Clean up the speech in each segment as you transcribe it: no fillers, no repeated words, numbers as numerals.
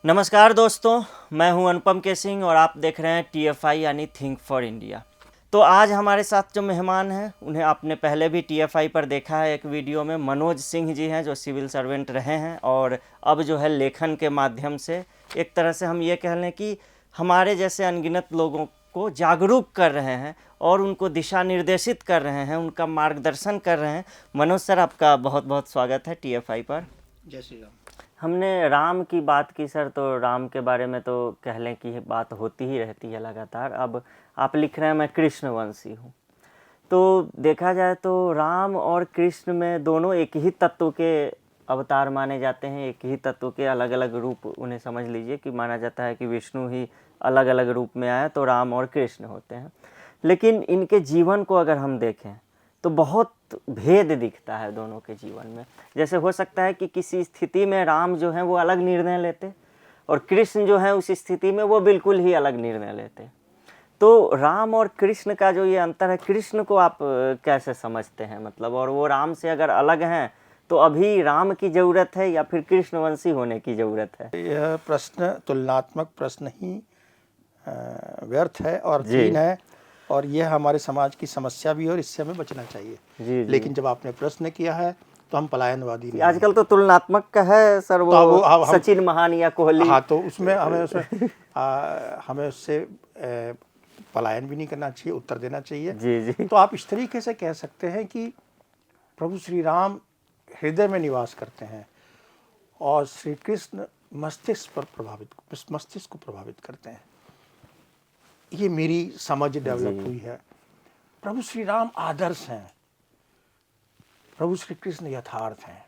नमस्कार दोस्तों, मैं हूं अनुपम के सिंह और आप देख रहे हैं TFI यानी थिंक फॉर इंडिया। तो आज हमारे साथ जो मेहमान हैं उन्हें आपने पहले भी TFI पर देखा है एक वीडियो में। मनोज सिंह जी हैं जो सिविल सर्वेंट रहे हैं और अब जो है लेखन के माध्यम से एक तरह से हम ये कह लें कि हमारे जैसे अनगिनत लोगों को जागरूक कर रहे हैं और उनको दिशा निर्देशित कर रहे हैं, उनका मार्गदर्शन कर रहे हैं। मनोज सर, आपका बहुत बहुत स्वागत है TFI पर। जय श्री राम। हमने राम की बात की सर, तो राम के बारे में तो कह लें कि बात होती ही रहती है लगातार। अब आप लिख रहे हैं मैं कृष्णवंशी हूँ, तो देखा जाए तो राम और कृष्ण में दोनों एक ही तत्व के अवतार माने जाते हैं, एक ही तत्व के अलग अलग रूप उन्हें समझ लीजिए कि माना जाता है कि विष्णु ही अलग अलग रूप में आया तो राम और कृष्ण होते हैं। लेकिन इनके जीवन को अगर हम देखें तो बहुत भेद दिखता है दोनों के जीवन में। जैसे हो सकता है कि किसी स्थिति में राम जो है वो अलग निर्णय लेते और कृष्ण जो है उस स्थिति में वो बिल्कुल ही अलग निर्णय लेते। तो राम और कृष्ण का जो ये अंतर है, कृष्ण को आप कैसे समझते हैं, मतलब, और वो राम से अगर अलग हैं तो अभी राम की ज़रूरत है या फिर कृष्णवंशी होने की ज़रूरत है? यह प्रश्न तुलनात्मक प्रश्न ही व्यर्थ है और जी। हीन है, और यह हमारे समाज की समस्या भी है और इससे हमें बचना चाहिए। जी। लेकिन जब आपने प्रश्न किया है तो हम पलायनवादी नहीं आजकल तो तुलनात्मक का है सर, वो तो अब हम सचिन महान या कोहली। हाँ, तो उसमें हमें उससे पलायन भी नहीं करना चाहिए, उत्तर देना चाहिए। जी जी। तो आप इस तरीके से कह सकते हैं कि प्रभु श्री राम हृदय में निवास करते हैं और श्री कृष्ण मस्तिष्क को प्रभावित करते हैं। ये मेरी समझ डेवलप हुई है। प्रभु श्री राम आदर्श हैं, प्रभु श्री कृष्ण यथार्थ हैं।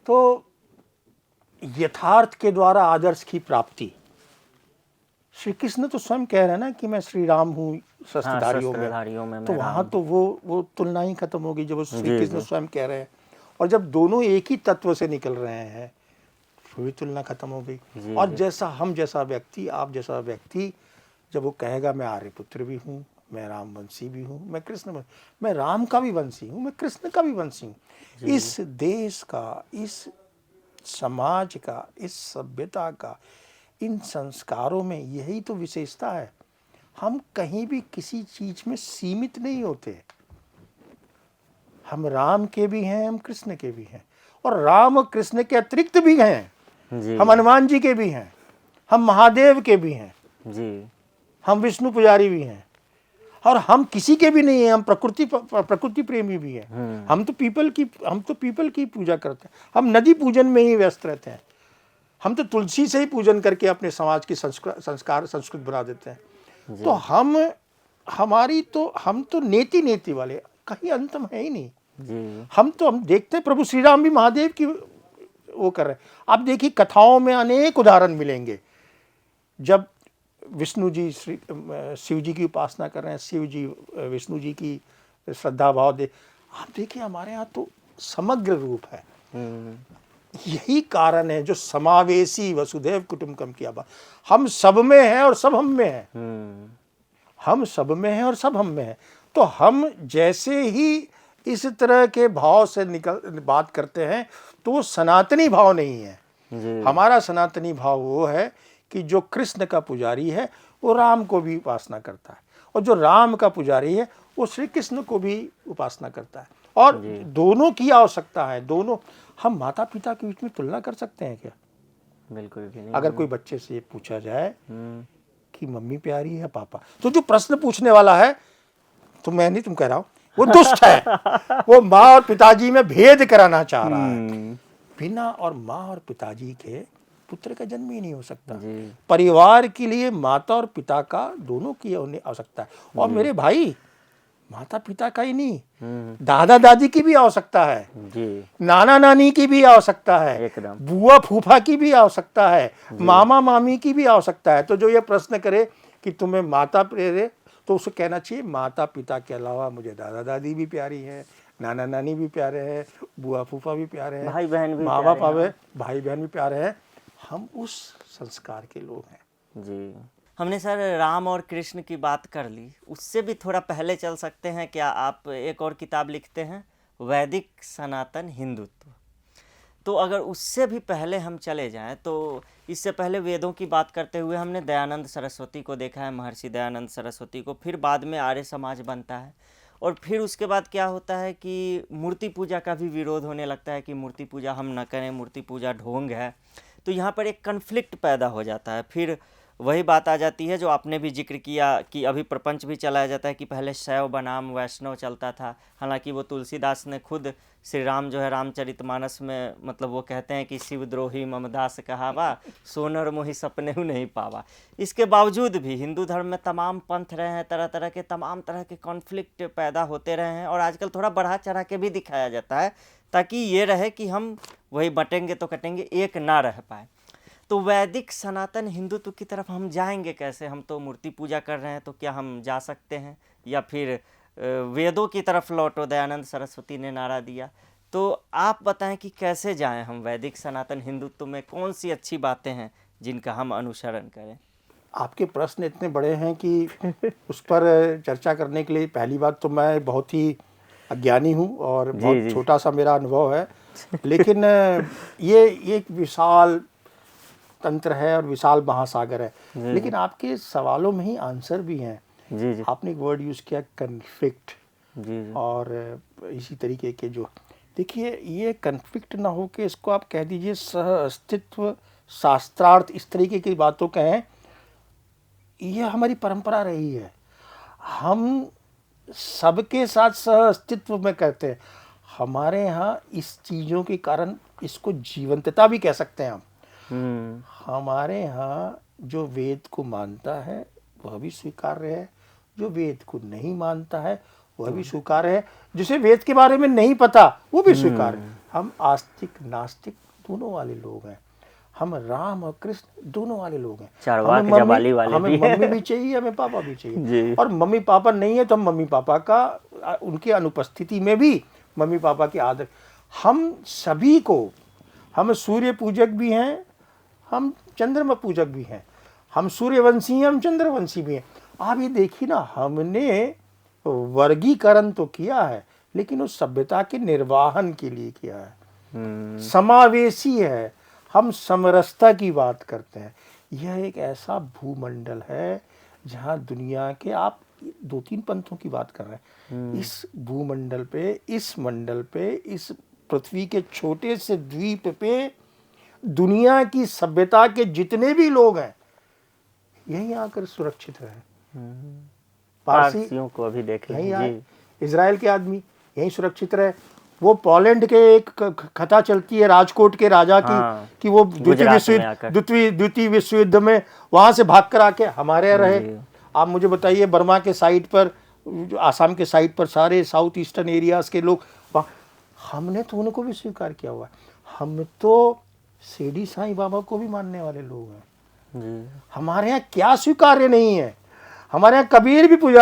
तो यथार्थ के द्वारा आदर्श की प्राप्ति, श्री कृष्ण तो स्वयं कह रहे हैं ना कि मैं श्री राम हूँ शस्त्रधारियों में। तो वहां तो वो तुलना ही खत्म होगी जब श्री कृष्ण स्वयं कह रहे हैं। और जब दोनों एक ही तत्व से निकल रहे हैं तो भी तुलना खत्म हो गई। और जैसा हम जैसा व्यक्ति, आप जैसा व्यक्ति जब वो कहेगा मैं आर्यपुत्र भी हूँ, मैं रामवंशी भी हूँ, मैं राम का भी वंशी हूँ, मैं कृष्ण का भी वंशी हूँ। इस देश का, इस समाज का, इस सभ्यता का, इन संस्कारों में यही तो विशेषता है। हम कहीं भी किसी चीज में सीमित नहीं होते। हम राम के भी हैं, हम कृष्ण के भी हैं, और राम और कृष्ण के अतिरिक्त भी हैं। हम हनुमान जी के भी हैं, हम महादेव के भी हैं जी, हम विष्णु पुजारी भी हैं, और हम किसी के भी नहीं हैं। हम प्रकृति प्रेमी भी हैं। हम तो पीपल की पूजा करते हैं। हम नदी पूजन में ही व्यस्त रहते हैं। हम तो तुलसी से ही पूजन करके अपने समाज की संस्कृत बना देते हैं। तो हम तो नेति वाले, कहीं अंतम है ही नहीं जी। हम देखते हैं प्रभु श्री राम भी महादेव की वो कर रहे हैं। आप देखिए कथाओं में अनेक उदाहरण मिलेंगे। जब विष्णु जी शिव जी की उपासना कर रहे हैं, शिव जी विष्णु जी की श्रद्धा भाव दे, आप देखिए हमारे यहाँ तो समग्र रूप है। यही कारण है जो समावेशी वसुधैव कुटुंबकम की बात। हम सब में हैं और सब हम में हैं। हम सब में हैं और सब हम में हैं। तो हम जैसे ही इस तरह के भाव से बात करते हैं तो वो सनातनी भाव नहीं है। हमारा सनातनी भाव वो है कि जो कृष्ण का पुजारी है वो राम को भी उपासना करता है, और जो राम का पुजारी है वो श्री कृष्ण को भी उपासना करता है, और दोनों की आवश्यकता है। दोनों, हम माता पिता के बीच में तुलना कर सकते हैं क्या? बिल्कुल भी नहीं। अगर कोई बच्चे से ये पूछा जाए कि मम्मी प्यारी है पापा, तो जो प्रश्न पूछने वाला है, तो मैं नहीं तुम कह रहा हूं, वो दुष्ट है। वो माँ और पिताजी में भेद कराना चाह रहा है। बिना और माँ और पिताजी के पुत्र का जन्म ही नहीं हो सकता। परिवार के लिए माता और पिता का दोनों की आवश्यकता है। और मेरे भाई, माता पिता का ही नहीं, दादा दादी की भी आवश्यकता है जी। नाना नानी की भी आवश्यकता है, बुआ फूफा की भी आवश्यकता है, मामा मामी की भी आवश्यकता है। तो जो ये प्रश्न करे कि तुम्हें माता प्यारे, तो उसे कहना चाहिए माता पिता के अलावा मुझे दादा दादी भी प्यारी है, नाना नानी भी प्यारे हैं, बुआ फूफा भी प्यारे हैं, भाई बहन भी, माँ बाप है, भाई बहन भी प्यारे हैं। हम उस संस्कार के लोग हैं जी। हमने सर राम और कृष्ण की बात कर ली, उससे भी थोड़ा पहले चल सकते हैं क्या? आप एक और किताब लिखते हैं, वैदिक सनातन हिंदुत्व। तो अगर उससे भी पहले हम चले जाएं तो इससे पहले वेदों की बात करते हुए हमने दयानंद सरस्वती को देखा है, महर्षि दयानंद सरस्वती को, फिर बाद में आर्य समाज बनता है और फिर उसके बाद क्या होता है कि मूर्ति पूजा का भी विरोध होने लगता है कि मूर्ति पूजा हम न करें, मूर्ति पूजा ढोंग है। तो यहाँ पर एक कन्फ्लिक्ट पैदा हो जाता है। फिर वही बात आ जाती है जो आपने भी जिक्र किया कि अभी प्रपंच भी चलाया जाता है कि पहले शैव बनाम वैष्णव चलता था। हालांकि वो तुलसीदास ने खुद श्री राम जो है रामचरितमानस में मतलब वो कहते हैं कि शिवद्रोही ममदास कहावा, सोनर मोहि सपनेहु नहीं पावा। इसके बावजूद भी हिंदू धर्म में तमाम पंथ रहे हैं, तरह तरह के तमाम तरह के कॉन्फ्लिक्ट पैदा होते रहे हैं और आजकल थोड़ा बढ़ा चढ़ा के भी दिखाया जाता है ताकि ये रहे कि हम वही बटेंगे तो कटेंगे, एक ना रह पाए। तो वैदिक सनातन हिंदुत्व की तरफ हम जाएंगे कैसे? हम तो मूर्ति पूजा कर रहे हैं, तो क्या हम जा सकते हैं? या फिर वेदों की तरफ लौटो, दयानंद सरस्वती ने नारा दिया। तो आप बताएं कि कैसे जाएं हम वैदिक सनातन हिंदुत्व में, कौन सी अच्छी बातें हैं जिनका हम अनुसरण करें? आपके प्रश्न इतने बड़े हैं कि उस पर चर्चा करने के लिए पहली बात तो मैं बहुत ही अज्ञानी हूँ और बहुत छोटा सा मेरा अनुभव है, लेकिन ये एक विशाल तंत्र है और विशाल महासागर है। लेकिन आपके सवालों में ही आंसर भी हैं। जी। आपने एक वर्ड यूज़ किया कन्फ्लिक्ट, जी। और इसी तरीके के जो देखिए ये कन्फ्लिक्ट ना हो के इसको आप कह दीजिए सह अस्तित्व, शास्त्रार्थ, इस तरीके की बातों कहें, यह हमारी परंपरा रही है। हम सबके साथ सह अस्तित्व में करते हैं। हमारे यहाँ इस चीज़ों के कारण इसको जीवंतता भी कह सकते हैं हम। हमारे यहाँ जो वेद को मानता है वह भी स्वीकार्य है, जो वेद को नहीं मानता है वह भी स्वीकार्य है, जिसे वेद के बारे में नहीं पता वो भी स्वीकार्य है। हम आस्तिक नास्तिक दोनों वाले लोग हैं, हम राम और कृष्ण दोनों वाले लोग हैं। हमें मम्मी भी चाहिए, हमें पापा भी चाहिए, और मम्मी पापा नहीं है तो हम मम्मी पापा का उनकी अनुपस्थिति में भी मम्मी पापा की आदर। हम सभी को, हम सूर्य पूजक भी हैं, हम चंद्रमा पूजक भी हैं, हम सूर्यवंशी हैं, हम चंद्रवंशी भी हैं। आप ये देखिए ना, हमने वर्गीकरण तो किया है लेकिन उस सभ्यता के निर्वाहन के लिए किया है। समावेशी है, हम समरसता की बात करते हैं। यह एक ऐसा भूमंडल है जहाँ दुनिया के, आप 2-3 पंथों की बात कर रहे हैं, इस भूमंडल पे, इस मंडल पे, इस पृथ्वी के छोटे से द्वीप पे दुनिया की सभ्यता के जितने भी लोग हैं यहीं आकर सुरक्षित रहे। पारसियों को अभी देख लें, इजराइल के आदमी यहीं सुरक्षित रहे। वो पोलैंड के एक कथा चलती है राजकोट के राजा की, कि वो द्वितीय विश्व युद्ध में वहां से भाग कर आके हमारे यहाँ रहे। आप मुझे बताइए, बर्मा के साइड पर, आसाम के साइड पर, सारे साउथ ईस्टर्न एरियाज के लोग, हमने तो उनको भी स्वीकार किया हुआ है। हम तो शिरडी साईं बाबा को भी मानने वाले लोग हैं। हमारे यहाँ क्या स्वीकार्य नहीं है? हमारे यहाँ कबीर भी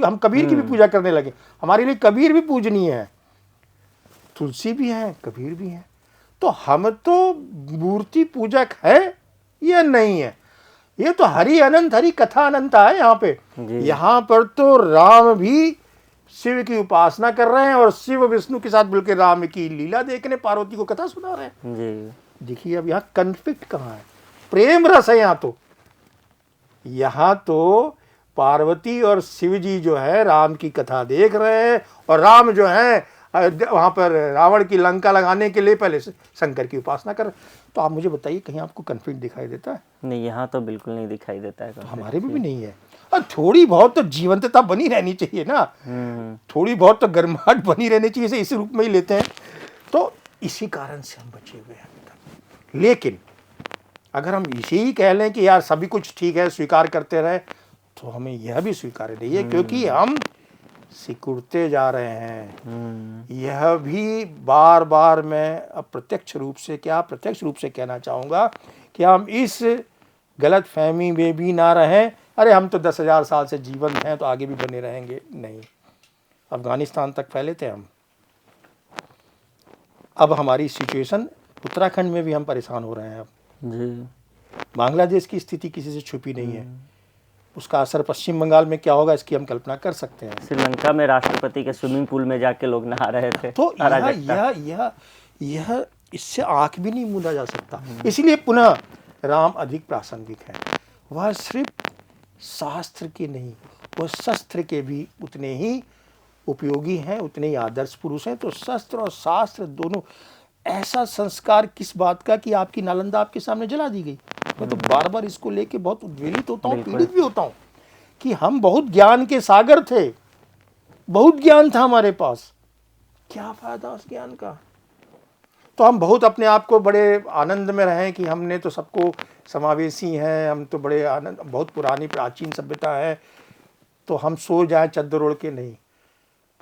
हम कबीर की भी पूजा करने लगे। हमारे लिए कबीर भी पूजनीय है, तुलसी भी है, कबीर भी है। तो हम तो मूर्ति पूजक है या नहीं है? ये तो हरि अनंत, हरि कथा अनंता है। यहाँ पे, यहाँ पर तो राम भी शिव की उपासना कर रहे हैं और शिव विष्णु के साथ मिलकर राम की लीला देखने, पार्वती को कथा सुना रहे हैं। देखिए अब यहाँ कन्फ्लिक्ट कहाँ है? प्रेम रस है यहाँ तो पार्वती और शिव जी जो है राम की कथा देख रहे हैं, और राम जो है वहां पर रावण की लंका लगाने के लिए पहले शंकर की उपासना कर। तो आप मुझे बताइए, कहीं आपको कन्फ्लिक्ट दिखाई देता है? नहीं, यहाँ तो बिल्कुल नहीं दिखाई देता है। हमारे भी नहीं है। और थोड़ी बहुत तो जीवंतता बनी रहनी चाहिए ना, थोड़ी बहुत तो गर्माहट बनी रहनी चाहिए, इस रूप में ही लेते हैं। तो इसी कारण से हम बचे हुए हैं। लेकिन अगर हम इसी ही कह लें कि यार सभी कुछ ठीक है, स्वीकार करते रहे, तो हमें यह भी स्वीकार नहीं है, क्योंकि हम सिकुड़ते जा रहे हैं। यह भी बार बार मैं अप्रत्यक्ष रूप से, क्या प्रत्यक्ष रूप से कहना चाहूँगा कि हम इस गलत फहमी में भी ना रहें, अरे हम तो 10,000 साल से जीवंत हैं तो आगे भी बने रहेंगे। नहीं, अफगानिस्तान तक फैले थे हम। अब हमारी सिचुएशन, उत्तराखंड में भी हम परेशान हो रहे हैं। अब बांग्लादेश की स्थिति किसी से छुपी नहीं है, उसका असर पश्चिम बंगाल में क्या होगा इसकी हम कल्पना कर सकते हैं। श्रीलंका में राष्ट्रपति के स्विमिंग पूल में जाके लोग नहा रहे थे। तो यह इससे आंख भी नहीं मूंदा जा सकता। इसलिए पुनः राम अधिक प्रासंगिक है। वह सिर्फ शास्त्र के नहीं, वह शस्त्र के भी उतने ही उपयोगी हैं, उतने ही आदर्श पुरुष हैं। तो शस्त्र और शास्त्र दोनों, ऐसा संस्कार किस बात का कि आपकी नालंदा आपके सामने जला दी गई। मैं तो बार बार इसको लेके बहुत उद्वेलित होता हूँ, पीड़ित भी होता हूँ कि हम बहुत ज्ञान के सागर थे, बहुत ज्ञान था हमारे पास, क्या फायदा उस ज्ञान का। तो हम बहुत अपने आप को बड़े आनंद में रहें कि हमने तो सबको समावेशी हैं, हम तो बड़े आनंद, बहुत पुरानी प्राचीन सभ्यता है, तो हम सो जाए चद्दर ओढ़ के। नहीं,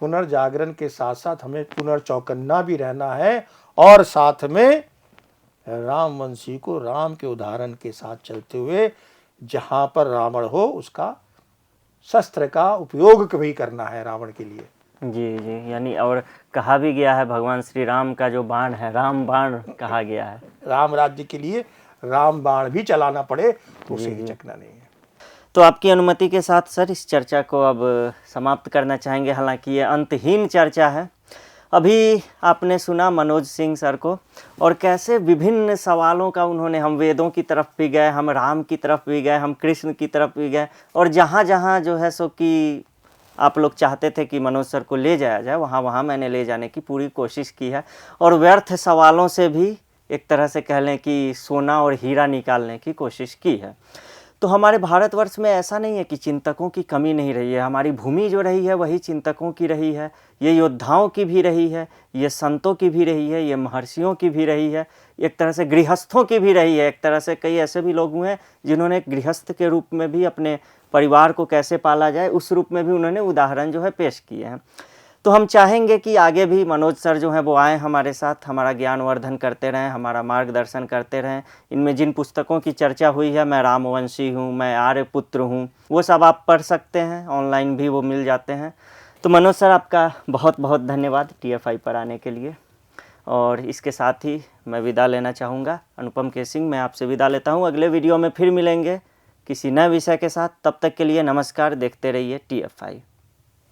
पुनर्जागरण के साथ साथ हमें पुनर्चौकन्ना भी रहना है और साथ में रामवंशी को राम के उदाहरण के साथ चलते हुए जहां पर रावण हो उसका शस्त्र का उपयोग कभी करना है रावण के लिए। जी जी, यानी और कहा भी गया है भगवान श्री राम का जो बाण है राम बाण कहा गया है। राम राज्य के लिए राम बाण भी चलाना पड़े तो उसे हिचकना नहीं है। तो आपकी अनुमति के साथ सर इस चर्चा को अब समाप्त करना चाहेंगे, हालांकि ये अंतहीन चर्चा है। अभी आपने सुना मनोज सिंह सर को, और कैसे विभिन्न सवालों का उन्होंने, हम वेदों की तरफ भी गए, हम राम की तरफ भी गए, हम कृष्ण की तरफ भी गए, और जहाँ जहाँ जो है सो कि आप लोग चाहते थे कि मनोज सर को ले जाया जाए वहाँ वहाँ मैंने ले जाने की पूरी कोशिश की है। और व्यर्थ सवालों से भी एक तरह से कह लें कि सोना और हीरा निकालने की कोशिश की है। तो हमारे भारतवर्ष में ऐसा नहीं है कि चिंतकों की कमी नहीं रही है। हमारी भूमि जो रही है वही चिंतकों की रही है, ये योद्धाओं की भी रही है, ये संतों की भी रही है, ये महर्षियों की भी रही है, एक तरह से गृहस्थों की भी रही है। एक तरह से कई ऐसे भी लोग हुए हैं जिन्होंने गृहस्थ के रूप में भी अपने परिवार को कैसे पाला जाए उस रूप में भी उन्होंने उदाहरण जो है पेश किए हैं। तो हम चाहेंगे कि आगे भी मनोज सर जो हैं वो आएँ हमारे साथ, हमारा ज्ञानवर्धन करते रहें, हमारा मार्गदर्शन करते रहें। इनमें जिन पुस्तकों की चर्चा हुई है, मैं रामवंशी हूँ, मैं आर्यपुत्र हूँ, वो सब आप पढ़ सकते हैं, ऑनलाइन भी वो मिल जाते हैं। तो मनोज सर आपका बहुत बहुत धन्यवाद TFI पर आने के लिए। और इसके साथ ही मैं विदा लेना चाहूँगा। अनुपम के सिंह मैं आपसे विदा लेता हूँ। अगले वीडियो में फिर मिलेंगे किसी नए विषय के साथ। तब तक के लिए नमस्कार। देखते रहिए TFI।